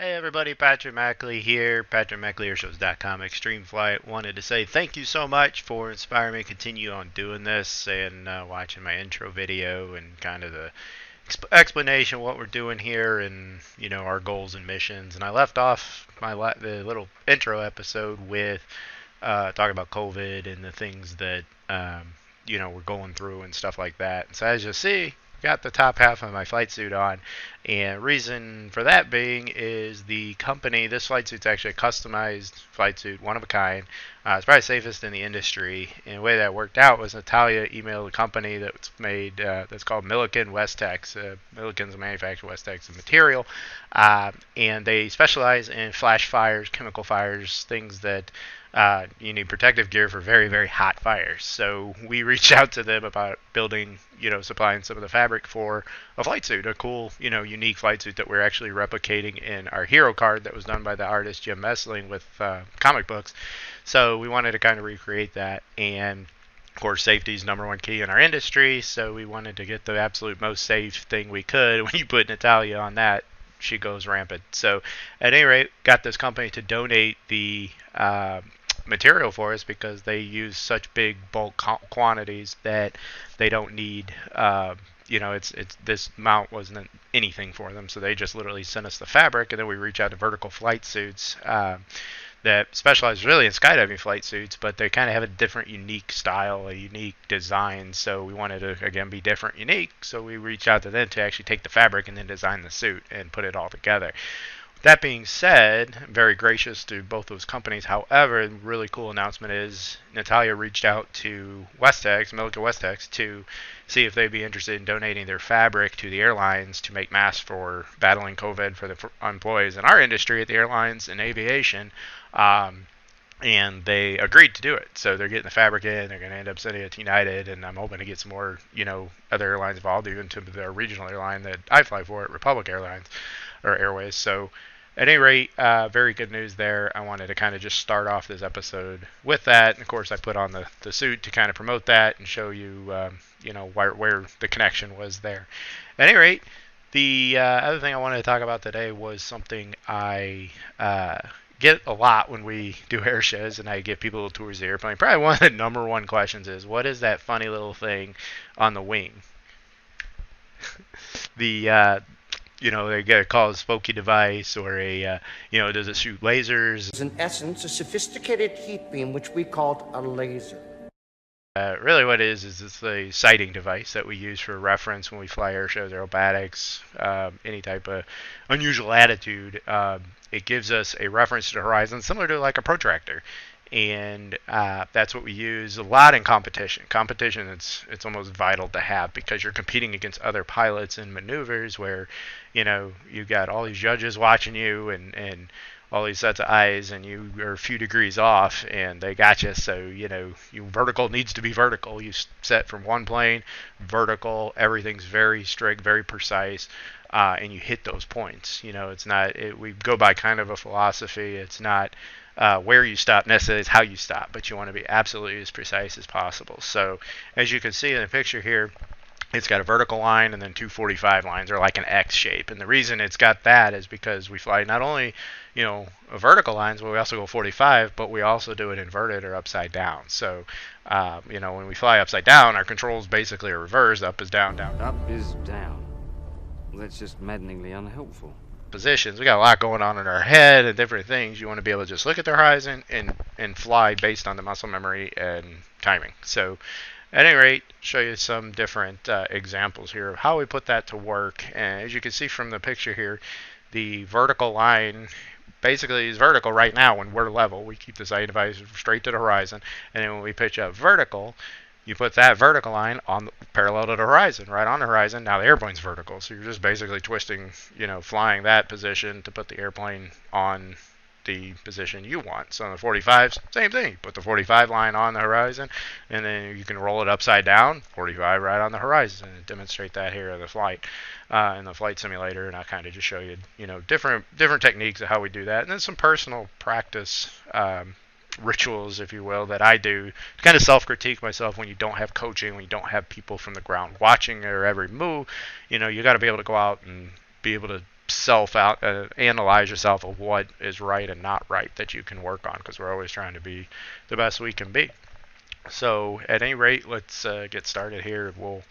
Hey everybody, Patrick McAlee here, PatrickMcAleeAirshows.com, ExtremeFlight. Wanted to say thank you so much for inspiring me to continue on doing this and watching my intro video and kind of the explanation of what we're doing here and our goals and missions. And I left off the little intro episode with talking about COVID and the things that we're going through and stuff like that. And so as you see, got the top half of my flight suit on, and reason for that being is the company. This flight suit's actually a customized flight suit, one of a kind. It's probably safest in the industry. And the way that worked out was Natalia emailed a company that's made that's called Milliken Westex. Milliken's a manufacturer of Westex material, and they specialize in flash fires, chemical fires, things that you need protective gear for very, very hot fires. So we reached out to them about building, supplying some of the fabric for a flight suit, a cool, unique flight suit that we're actually replicating in our hero card that was done by the artist Jim Messling with comic books. So we wanted to kind of recreate that, and of course, safety is number one key in our industry. So we wanted to get the absolute most safe thing we could. When you put Natalia on that, she goes rampant. So at any rate, got this company to donate the material for us because they use such big bulk quantities that they don't need it's this mount wasn't anything for them, so they just literally sent us the fabric, and then we reach out to Vertical Flight Suits that specialize really in skydiving flight suits, but they kind of have a different unique style, a unique design. So we wanted to again be different, unique, so we reached out to them to actually take the fabric and then design the suit and put it all together. That being said, I'm very gracious to both those companies. However, the really cool announcement is Natalia reached out to Westex, Milliken Westex, to see if they'd be interested in donating their fabric to the airlines to make masks for battling COVID for the employees in our industry at the airlines and aviation. And they agreed to do it. So they're getting the fabric in. They're going to end up sending it to United, and I'm hoping to get some more, other airlines involved, even to the regional airline that I fly for at Republic Airlines or Airways. So at any rate, very good news there. I wanted to kind of just start off this episode with that. And of course, I put on the suit to kind of promote that and show you, where the connection was there. At any rate, the other thing I wanted to talk about today was something I get a lot when we do air shows and I give people tours of the airplane. Probably one of the number one questions is, what is that funny little thing on the wing? the they get called a spooky device, or does it shoot lasers? Is in essence a sophisticated heat beam which we called a laser. Really what it is it's a sighting device that we use for reference when we fly air shows, aerobatics, any type of unusual attitude. It gives us a reference to the horizon, similar to like a protractor. And that's what we use a lot in competition. Competition, it's almost vital to have because you're competing against other pilots in maneuvers where, you got all these judges watching you and all these sets of eyes, and you are a few degrees off, and they got you. So you vertical needs to be vertical. You set from one plane, vertical. Everything's very strict, very precise. And you hit those points. It's not. We go by kind of a philosophy. It's not where you stop necessarily, it's how you stop, but you want to be absolutely as precise as possible. So as you can see in the picture here, it's got a vertical line and then two 45 lines, or like an X shape. And the reason it's got that is because we fly not only, a vertical lines, but we also go 45, but we also do it inverted or upside down. So, when we fly upside down, our controls basically are reversed. Up is down, down. Up is down. Well, that's just maddeningly unhelpful. Positions. We got a lot going on in our head and different things. You want to be able to just look at the horizon and fly based on the muscle memory and timing. So at any rate, show you some different examples here of how we put that to work. And as you can see from the picture here, the vertical line basically is vertical right now when we're level. We keep the sight device straight to the horizon, and then when we pitch up vertical, you put that vertical line on parallel to the horizon, right on the horizon. Now the airplane's vertical, so you're just basically twisting, flying that position to put the airplane on the position you want. So on the 45s, same thing. You put the 45 line on the horizon, and then you can roll it upside down, 45 right on the horizon, and demonstrate that here in the flight, in the flight simulator. And I kind of just show you, different techniques of how we do that, and then some personal practice rituals, if you will, that I do to kind of self-critique myself when you don't have coaching, when you don't have people from the ground watching your every move. You got to be able to go out and be able to self out analyze yourself of what is right and not right that you can work on, because we're always trying to be the best we can be. So at any rate, let's get started here. We'll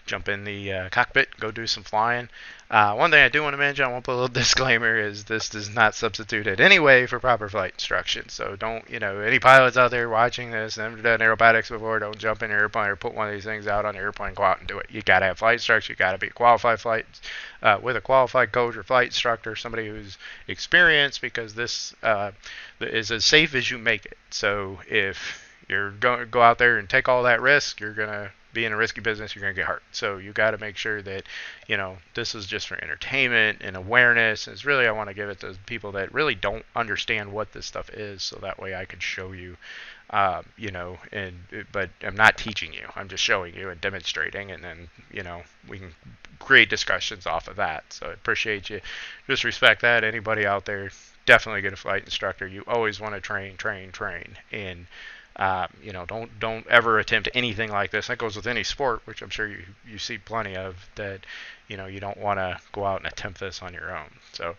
jump in the cockpit, go do some flying. One thing I do want to mention, I want to put a little disclaimer, is this does not substitute in any way for proper flight instruction. So don't, any pilots out there watching this, never done aerobatics before, don't jump in your airplane or put one of these things out on your airplane, go out and do it. You got to have flight instruction. You got to be a qualified flight with a qualified coach or flight instructor, somebody who's experienced, because this is as safe as you make it. So if you're going to go out there and take all that risk, you're going to be in a risky business, you're going to get hurt. So you got to make sure that, this is just for entertainment and awareness. It's really, I want to give it to people that really don't understand what this stuff is, so that way I can show you, but I'm not teaching you. I'm just showing you and demonstrating, and then, we can create discussions off of that. So I appreciate you. Just respect that. Anybody out there, definitely get a flight instructor. You always want to train, and don't ever attempt anything like this. That goes with any sport, which I'm sure you see plenty of, that, you don't want to go out and attempt this on your own. So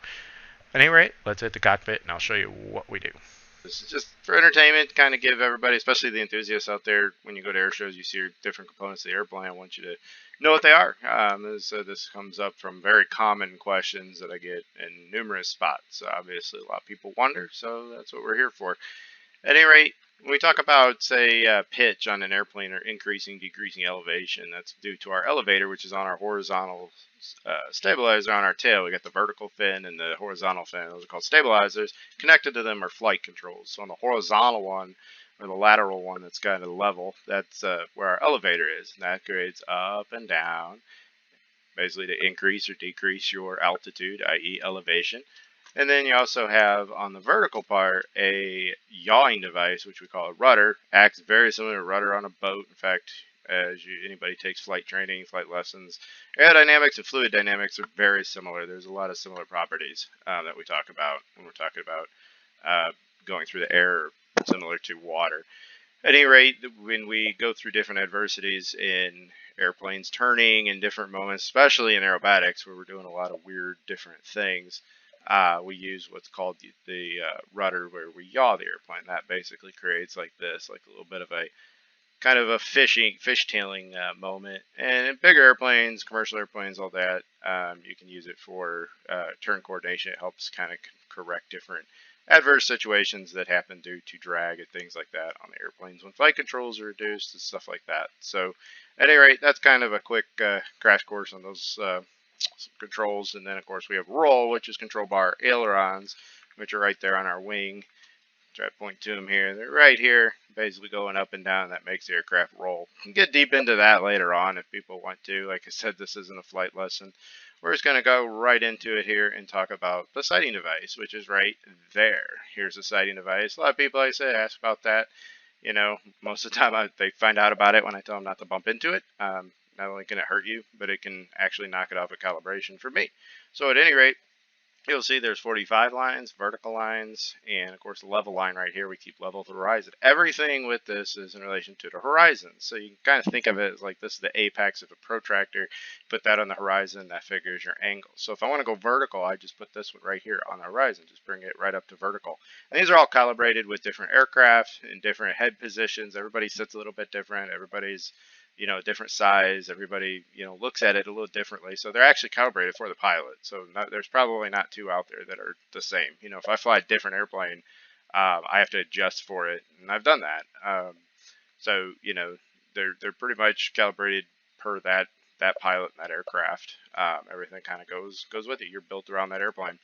at any rate, let's hit the cockpit and I'll show you what we do. This is just for entertainment, kind of give everybody, especially the enthusiasts out there, when you go to air shows, you see different components of the airplane. I want you to know what they are. This comes up from very common questions that I get in numerous spots. Obviously, a lot of people wonder, so that's what we're here for. At any rate, when we talk about, say, pitch on an airplane, or increasing, decreasing elevation, that's due to our elevator, which is on our horizontal stabilizer on our tail. We got the vertical fin and the horizontal fin. Those are called stabilizers. Connected to them are flight controls. So on the horizontal one, or the lateral one that's kind of level, that's where our elevator is. And that grades up and down, basically to increase or decrease your altitude, i.e. elevation. And then you also have, on the vertical part, a yawing device, which we call a rudder. Acts very similar to a rudder on a boat. In fact, anybody takes flight training, flight lessons, aerodynamics and fluid dynamics are very similar. There's a lot of similar properties that we talk about when we're talking about going through the air, similar to water. At any rate, when we go through different adversities in airplanes turning in different moments, especially in aerobatics, where we're doing a lot of weird different things, we use what's called the rudder, where we yaw the airplane. That basically creates like this, like a little bit of a kind of a fishtailing moment. And in bigger airplanes, commercial airplanes, all that, you can use it for turn coordination. It helps kind of correct different adverse situations that happen due to drag and things like that on the airplanes when flight controls are reduced and stuff like that. So at any rate, that's kind of a quick crash course on those controls. And then of course we have roll, which is controlled by our ailerons, which are right there on our wing. Try to point to them here. They're right here, basically going up and down. That makes the aircraft roll. We can get deep into that later on if people want to. Like I said, this isn't a flight lesson. We're just going to go right into it here and talk about the sighting device, which is right there. Here's the sighting device. A lot of people, like I said, ask about that. Most of the time they find out about it when I tell them not to bump into it. Not only can it hurt you, but it can actually knock it off of calibration for me. So at any rate, you'll see there's 45 lines, vertical lines, and of course the level line right here. We keep level with the horizon. Everything with this is in relation to the horizon. So you can kind of think of it as like this is the apex of a protractor. Put that on the horizon, that figures your angle. So if I want to go vertical, I just put this one right here on the horizon. Just bring it right up to vertical. And these are all calibrated with different aircraft and different head positions. Everybody sits a little bit different. Everybody's different size. Everybody, looks at it a little differently. So they're actually calibrated for the pilot. So there's probably not two out there that are the same. If I fly a different airplane, I have to adjust for it, and I've done that. So they're pretty much calibrated per that pilot and that aircraft. Everything kind of goes with it. You're built around that airplane.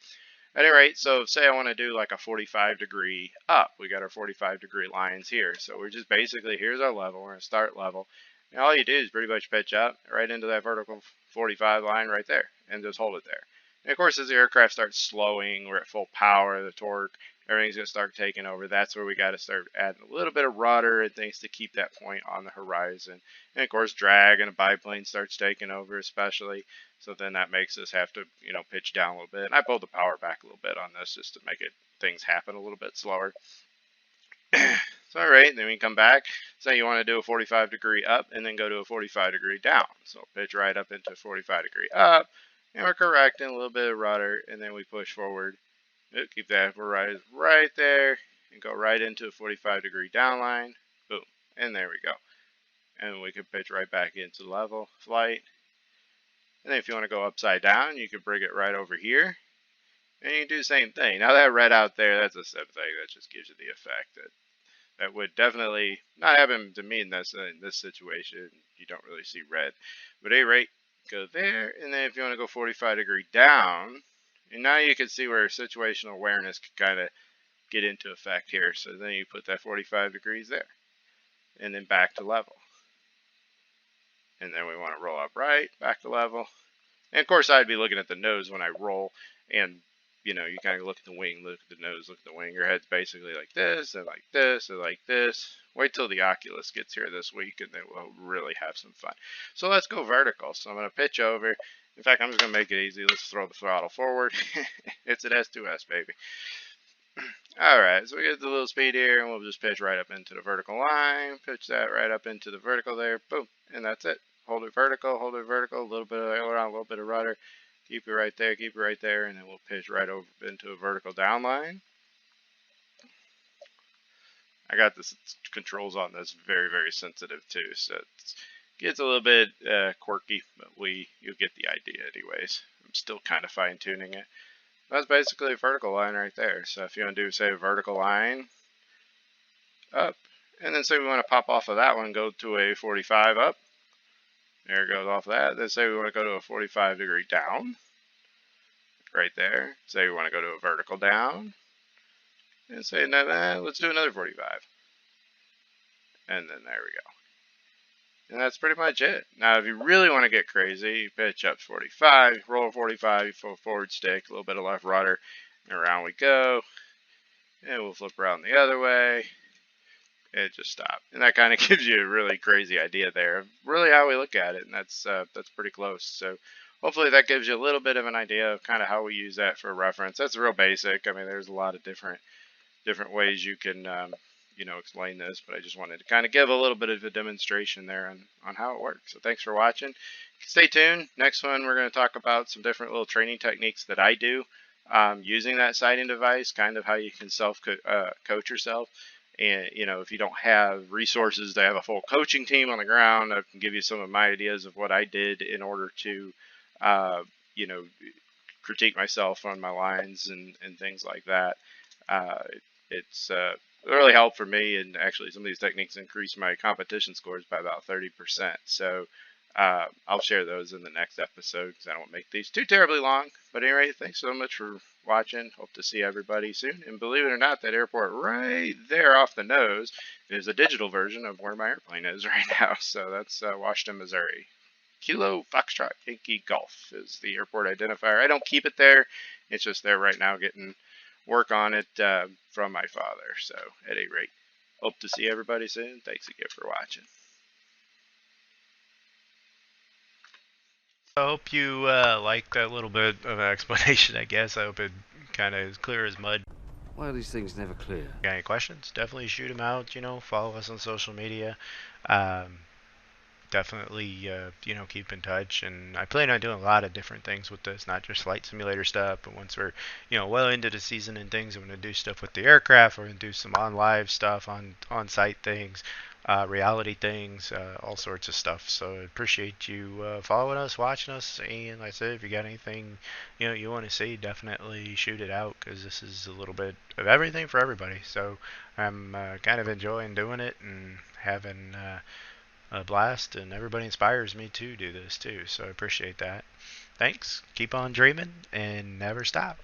At any rate, so say I want to do like a 45-degree up. We got our 45-degree lines here. So we're just basically, here's our level. We're going to start level. And all you do is pretty much pitch up right into that vertical 45 line right there and just hold it there. And of course, as the aircraft starts slowing, we're at full power, the torque, everything's going to start taking over. That's where we got to start adding a little bit of rudder and things to keep that point on the horizon. And of course, drag and a biplane starts taking over, especially. So then that makes us have to, pitch down a little bit. And I pulled the power back a little bit on this just to make things happen a little bit slower. So, all right, then we come back. Say you want to do a 45-degree up and then go to a 45-degree down. So pitch right up into a 45-degree up, And we're correcting a little bit of rudder, and then we push forward. Keep that right there, and go right into a 45-degree downline. Boom, and there we go. And we can pitch right back into level flight. And then if you want to go upside down, you can bring it right over here. And you can do the same thing. Now that red out there, that's a sub thing that just gives you the effect that would definitely not happen to me in this situation. You don't really see red. But at any rate, go there. And then if you want to go 45-degree down, and now you can see where situational awareness can kind of get into effect here. So then you put that 45 degrees there. And then back to level. And then we want to roll up right, back to level. And of course, I'd be looking at the nose when I roll. And, you know, you kind of look at the wing, look at the nose, look at the wing. Your head's basically like this, and like this, and like this. Wait till the Oculus gets here this week, and then we'll really have some fun. So let's go vertical. So I'm going to pitch over. In fact, I'm just going to make it easy. Let's throw the throttle forward. It's an S2S, baby. Alright, so we get the little speed here, and we'll just pitch right up into the vertical line. Pitch that right up into the vertical there. Boom. And that's it. Hold it vertical, a little bit of aileron, a little bit of rudder. Keep it right there, and then we'll pitch right over into a vertical downline. I got this controls on this very, very sensitive too, so it gets a little bit quirky, but you'll get the idea anyways. I'm still kind of fine tuning it. That's basically a vertical line right there. So if you want to do, say, a vertical line up, and then say we want to pop off of that one, go to a 45 up. There it goes off of that. Then say we want to go to a 45-degree down. Right there. Say we want to go to a vertical down. And say, nah, let's do another 45. And then there we go. And that's pretty much it. Now, if you really want to get crazy, you pitch up 45, roll 45, you full forward stick, a little bit of left rudder, and around we go. And we'll flip around the other way. And just stop. And that kind of gives you a really crazy idea there of really how we look at it. And that's pretty close. So hopefully that gives you a little bit of an idea of kind of how we use that for reference. That's real basic. I mean, there's a lot of different ways you can explain this, but I just wanted to kind of give a little bit of a demonstration there on how it works. So thanks for watching. Stay tuned. Next one, we're going to talk about some different little training techniques that I do using that sighting device, kind of how you can coach yourself. And, if you don't have resources to have a full coaching team on the ground, I can give you some of my ideas of what I did in order to, critique myself on my lines and things like that. It's really helped for me, and actually some of these techniques increase my competition scores by about 30%. So I'll share those in the next episode because I don't make these too terribly long. But anyway, thanks so much for watching. Hope to see everybody soon. And believe it or not, that airport right there off the nose is a digital version of where my airplane is right now. So that's Washington, Missouri. Kilo Foxtrot Yankee Golf is the airport identifier. I don't keep it there. It's just there right now getting work on it from my father. So at any rate, hope to see everybody soon. Thanks again for watching. I hope you like that little bit of an explanation, I guess. I hope it kind of is clear as mud. Why are these things never clear? Got any questions? Definitely shoot them out, follow us on social media. Definitely, keep in touch. And I plan on doing a lot of different things with this, not just flight simulator stuff, but once we're, well into the season and things, I'm going to do stuff with the aircraft. We're going to do some on-live stuff, on-site things, reality things, all sorts of stuff. So I appreciate you following us, watching us, and like I said, if you got anything, you want to see, definitely shoot it out, because this is a little bit of everything for everybody. So I'm kind of enjoying doing it and having a blast, and everybody inspires me to do this too, so I appreciate that. Thanks. Keep on dreaming and never stop.